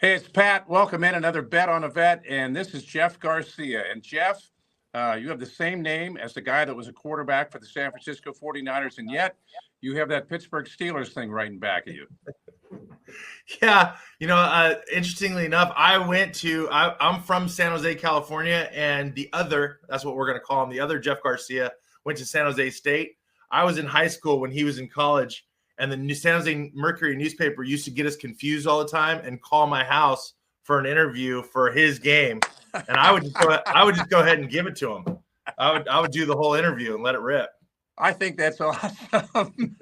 Hey, it's Pat. Welcome in another Bet on a Vet, and this is Jeff Garcia. And Jeff, you have the same name as the guy that was a quarterback for the San Francisco 49ers, and yet you have that Pittsburgh Steelers thing right in back of you. Yeah, interestingly enough, I'm from San Jose, California, and that's what we're going to call him, the other Jeff Garcia went to San Jose State. I was in high school when he was in college, and the San Jose Mercury newspaper used to get us confused all the time and call my house for an interview for his game. And I would just go ahead and give it to him. I would do the whole interview and let it rip. I think that's awesome.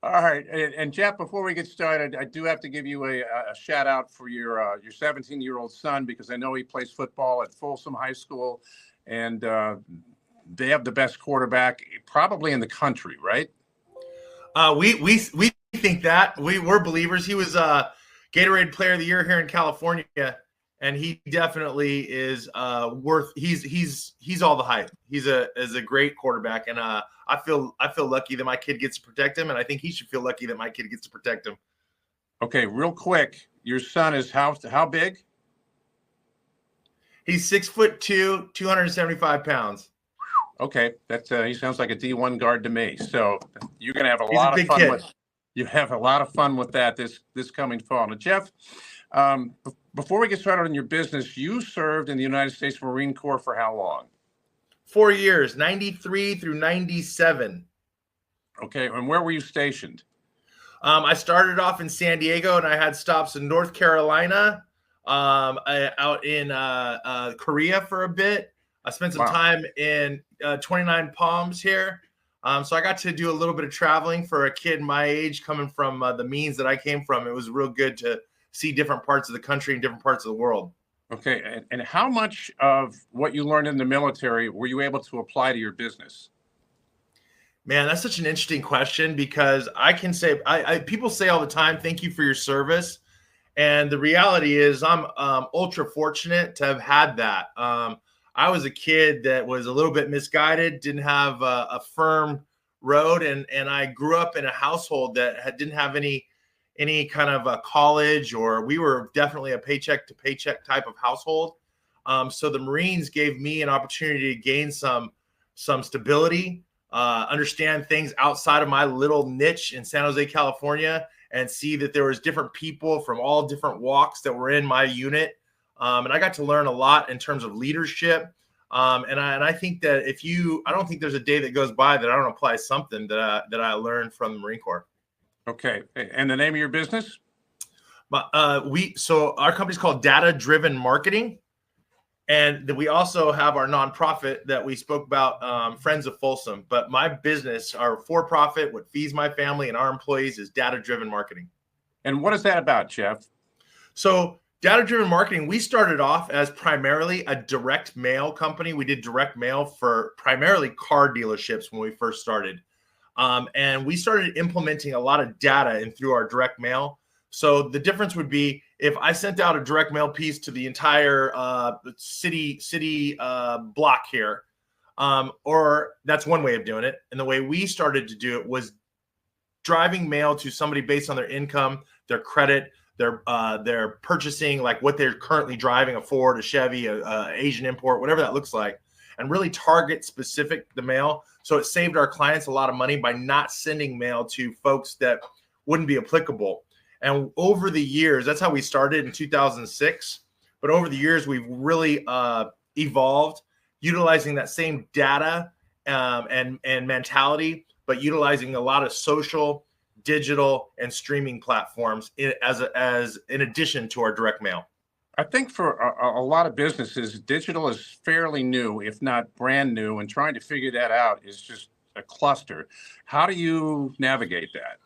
All right. And Jeff, before we get started, I do have to give you a shout out for your 17-year-old son, because I know he plays football at Folsom High School, and they have the best quarterback probably in the country, right? We think that. We're believers. He was Gatorade Player of the Year here in California, and he definitely is he's all the hype. He's a great quarterback, and I feel lucky that my kid gets to protect him, and I think he should feel lucky that my kid gets to protect him. Okay, real quick, your son is how big? He's 6'2", 275 pounds. Okay, that's he sounds like a D1 guard to me. So you're going to have a lot of fun with. You have a lot of fun with that this coming fall. Now, Jeff, before we get started on your business, you served in the United States Marine Corps for how long? 4 years, 93 through 97. Okay, and where were you stationed? I started off in San Diego, and I had stops in North Carolina, out in Korea for a bit. I spent some time in 29 Palms here. So I got to do a little bit of traveling for a kid my age, coming from the means that I came from. It was real good to see different parts of the country and different parts of the world. Okay. And how much of what you learned in the military were you able to apply to your business? Man, that's such an interesting question, because I can say, people say all the time, thank you for your service. And the reality is I'm ultra fortunate to have had that. I was a kid that was a little bit misguided, didn't have a firm road, and I grew up in a household that didn't have any kind of a college, or we were definitely a paycheck to paycheck type of household. So the Marines gave me an opportunity to gain some stability, understand things outside of my little niche in San Jose, California, and see that there was different people from all different walks that were in my unit. And I got to learn a lot in terms of leadership. And I think that I don't think there's a day that goes by that I don't apply something that I learned from the Marine Corps. Okay. And the name of your business? So our company's called Data Driven Marketing. And we also have our nonprofit that we spoke about, Friends of Folsom. But my business, our for-profit, what feeds my family and our employees, is Data Driven Marketing. And what is that about, Jeff? So Data-driven marketing, we started off as primarily a direct mail company. We did direct mail for primarily car dealerships when we first started. And we started implementing a lot of data in through our direct mail. So the difference would be if I sent out a direct mail piece to the entire city block here, or that's one way of doing it. And the way we started to do it was driving mail to somebody based on their income, their credit, their purchasing, like what they're currently driving, a Ford, a Chevy, a Asian import, whatever that looks like, and really target specific the mail. So it saved our clients a lot of money by not sending mail to folks that wouldn't be applicable. And over the years, that's how we started in 2006. But over the years, we've really evolved, utilizing that same data and mentality, but utilizing a lot of social, digital, and streaming platforms as in addition to our direct mail. I think for a lot of businesses, digital is fairly new, if not brand new, and trying to figure that out is just a cluster. How do you navigate that?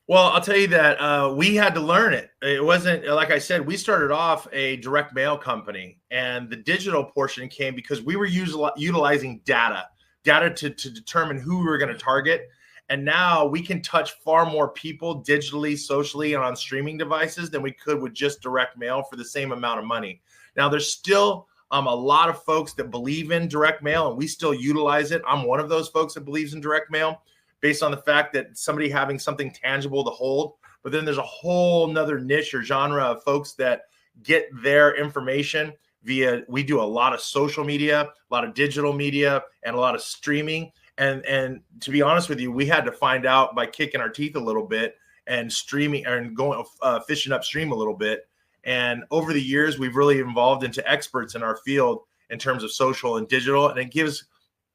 Well, I'll tell you that we had to learn it. It wasn't, like I said, we started off a direct mail company, and the digital portion came because we were utilizing data to determine who we were going to target. And now we can touch far more people digitally, socially, and on streaming devices than we could with just direct mail for the same amount of money. Now, there's still a lot of folks that believe in direct mail, and we still utilize it. I'm one of those folks that believes in direct mail based on the fact that somebody having something tangible to hold. But then there's a whole nother niche or genre of folks that get their information we do a lot of social media, a lot of digital media, and a lot of streaming. And to be honest with you, we had to find out by kicking our teeth a little bit and streaming and going fishing upstream a little bit. And over the years, we've really evolved into experts in our field in terms of social and digital. And it gives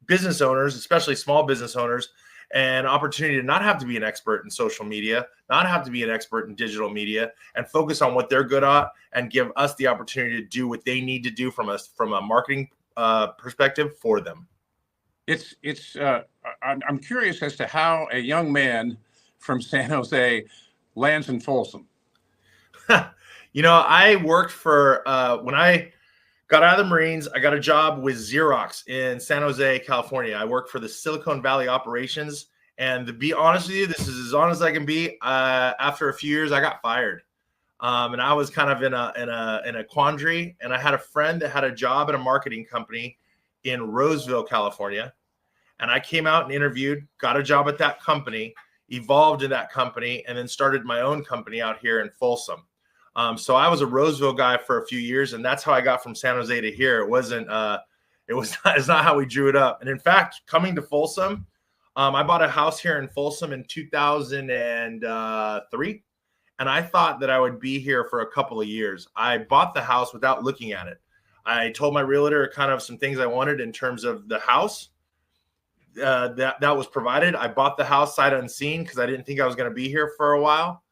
business owners, especially small business owners, an opportunity to not have to be an expert in social media, not have to be an expert in digital media, and focus on what they're good at and give us the opportunity to do what they need to do from a marketing perspective for them. I'm curious as to how a young man from San Jose lands in Folsom. I worked for when I got out of the Marines, I got a job with Xerox in San Jose, California. I worked for the Silicon Valley operations. And to be honest with you, this is as honest as I can be. After a few years, I got fired. And I was kind of in a quandary. And I had a friend that had a job at a marketing company in Roseville, California. And I came out and interviewed, got a job at that company, evolved in that company, and then started my own company out here in Folsom. So I was a Roseville guy for a few years, and that's how I got from San Jose to here. It's not how we drew it up. And in fact, coming to Folsom, I bought a house here in Folsom in 2003, and I thought that I would be here for a couple of years. I bought the house without looking at it. I told my realtor kind of some things I wanted in terms of the house that was provided. I bought the house sight unseen because I didn't think I was going to be here for a while.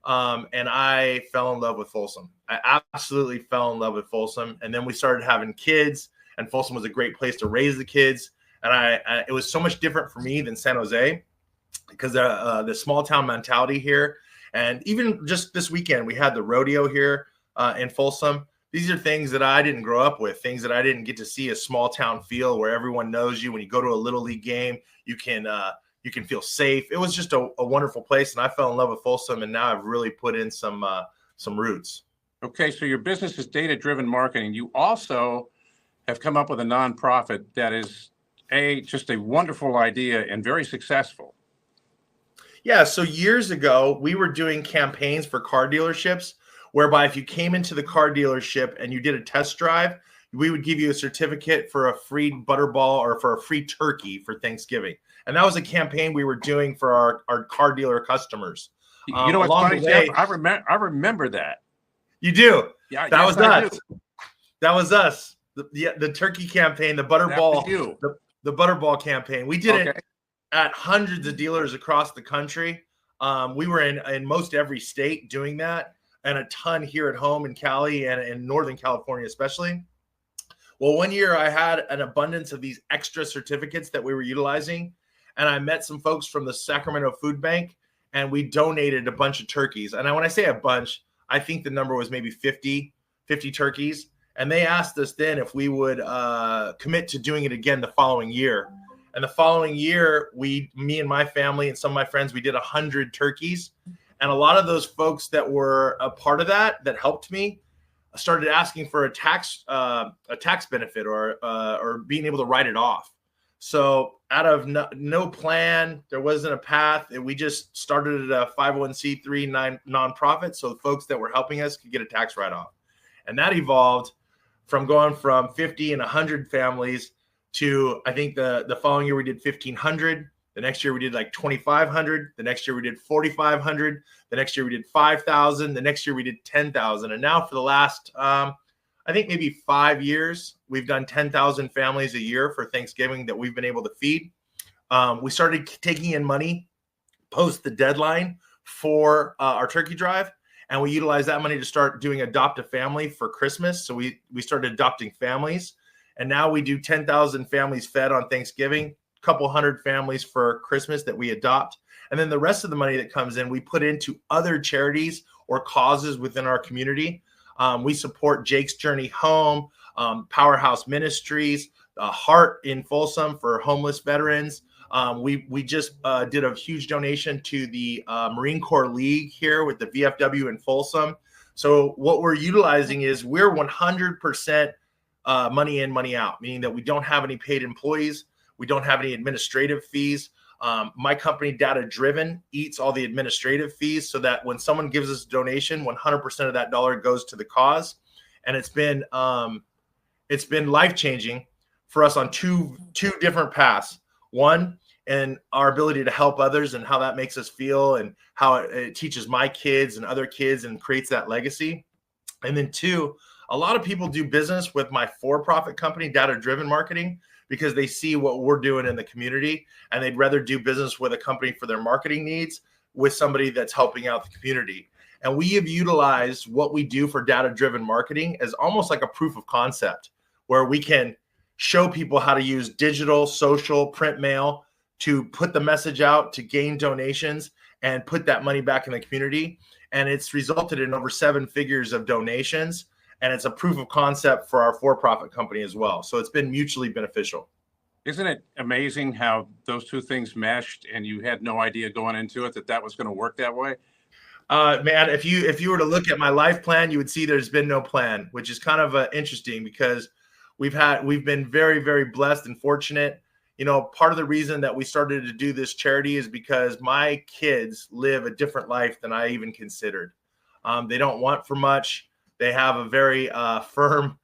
And I fell in love with Folsom. I absolutely fell in love with Folsom. And then we started having kids, and Folsom was a great place to raise the kids. And it was so much different for me than San Jose because the small town mentality here. And even just this weekend, we had the rodeo here in Folsom. These are things that I didn't grow up with, things that I didn't get to see, a small town feel where everyone knows you. When you go to a little league game, you can feel safe. It was just a wonderful place, and I fell in love with Folsom, and now I've really put in some roots. Okay, so your business is data-driven marketing. You also have come up with a nonprofit that is just a wonderful idea and very successful. Yeah, so years ago, we were doing campaigns for car dealerships, whereby if you came into the car dealership and you did a test drive, we would give you a certificate for a free butterball or for a free turkey for Thanksgiving. And that was a campaign we were doing for our car dealer customers. You know what's funny, Jeff? I remember that. You do? Yeah, that was us. That was us. The turkey campaign, the butterball, the butterball campaign. We did it at hundreds of dealers across the country. We were in most every state doing that, and a ton here at home in Cali and in Northern California especially. Well, one year I had an abundance of these extra certificates that we were utilizing, and I met some folks from the Sacramento Food Bank, and we donated a bunch of turkeys. And when I say a bunch, I think the number was maybe 50 turkeys. And they asked us then if we would commit to doing it again the following year. And the following year, me and my family and some of my friends, we did 100 turkeys. And a lot of those folks that were a part of that helped me started asking for a tax benefit or being able to write it off. So out of no plan, there wasn't a path. We just started a 501c3 nonprofit, so the folks that were helping us could get a tax write-off. And that evolved from going from 50 and 100 families to, I think the following year we did 1,500. The next year we did like 2,500. The next year we did 4,500. The next year we did 5,000. The next year we did 10,000. And now for the last, I think maybe 5 years, we've done 10,000 families a year for Thanksgiving that we've been able to feed. We started taking in money post the deadline for our turkey drive, and we utilized that money to start doing Adopt a Family for Christmas. So we started adopting families, and now we do 10,000 families fed on Thanksgiving, a couple hundred families for Christmas that we adopt. And then the rest of the money that comes in, we put into other charities or causes within our community. We support Jake's Journey Home, Powerhouse Ministries, Heart in Folsom for homeless veterans. We just did a huge donation to the Marine Corps League here with the VFW in Folsom. So what we're utilizing is we're 100% money in, money out, meaning that we don't have any paid employees. We don't have any administrative fees. My company, Data Driven, eats all the administrative fees so that when someone gives us a donation, 100% of that dollar goes to the cause. and it's been life-changing for us on two different paths. One, and our ability to help others and how that makes us feel and how it teaches my kids and other kids and creates that legacy. And then two, a lot of people do business with my for-profit company, Data Driven Marketing, because they see what we're doing in the community, and they'd rather do business with a company for their marketing needs with somebody that's helping out the community. And we have utilized what we do for Data Driven Marketing as almost like a proof of concept, where we can show people how to use digital, social, print mail to put the message out, to gain donations and put that money back in the community. And it's resulted in over 7 figures of donations. And it's a proof of concept for our for-profit company as well. So it's been mutually beneficial. Isn't it amazing how those two things meshed and you had no idea going into it that was going to work that way? Man, if you were to look at my life plan, you would see there's been no plan, which is kind of interesting because we've been very, very blessed and fortunate. You know, part of the reason that we started to do this charity is because my kids live a different life than I even considered. They don't want for much. They have a very firm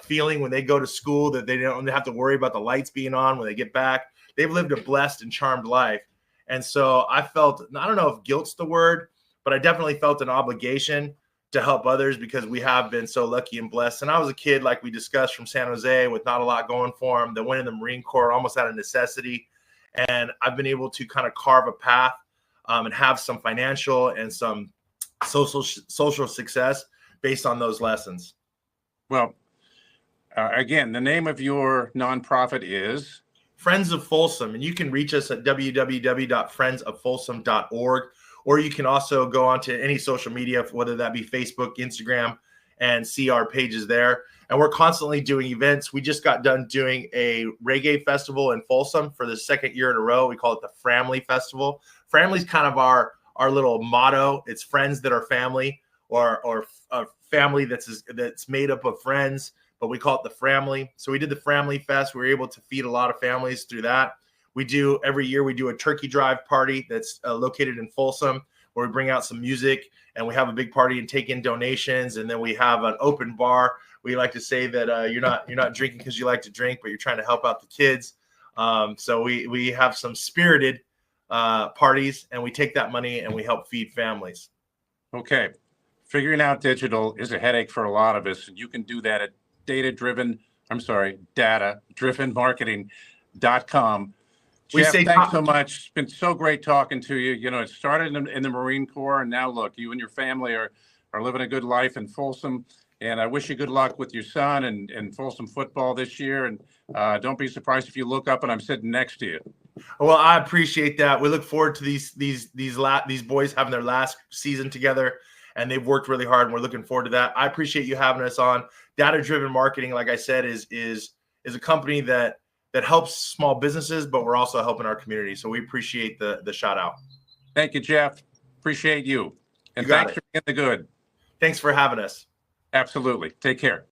feeling when they go to school that they don't have to worry about the lights being on when they get back. They've lived a blessed and charmed life. And so I felt, I don't know if guilt's the word, but I definitely felt an obligation to help others because we have been so lucky and blessed. And I was a kid, like we discussed, from San Jose with not a lot going for him, that went in the Marine Corps almost out of necessity. And I've been able to kind of carve a path and have some financial and some social success based on those lessons. Well, again, the name of your nonprofit is Friends of Folsom, and you can reach us at www.friendsoffolsom.org, or you can also go onto any social media, whether that be Facebook, Instagram, and see our pages there. And we're constantly doing events. We just got done doing a reggae festival in Folsom for the 2nd year in a row. We call it the Framley Festival. Framley's kind of our little motto. It's friends that are family, or a family that's made up of friends, but we call it the Framley. So we did the Framley Fest. We were able to feed a lot of families through that. Every year we do a turkey drive party that's located in Folsom, where we bring out some music and we have a big party and take in donations. And then we have an open bar. We like to say that you're not drinking because you like to drink, but you're trying to help out the kids. So we have some spirited parties, and we take that money and we help feed families. Okay. Figuring out digital is a headache for a lot of us. And you can do that at data-drivenmarketing.com. Jeff, thanks so much. It's been so great talking to you. You know, it started in the Marine Corps, and now look, you and your family are living a good life in Folsom. And I wish you good luck with your son and Folsom football this year. And don't be surprised if you look up and I'm sitting next to you. Well, I appreciate that. We look forward to these boys having their last season together, and they've worked really hard, and we're looking forward to that. I appreciate you having us on. Data Driven Marketing, like I said, is a company that helps small businesses, but we're also helping our community. So we appreciate the shout out. Thank you, Jeff. Appreciate you. And thanks for being the good. Thanks for having us. Absolutely. Take care.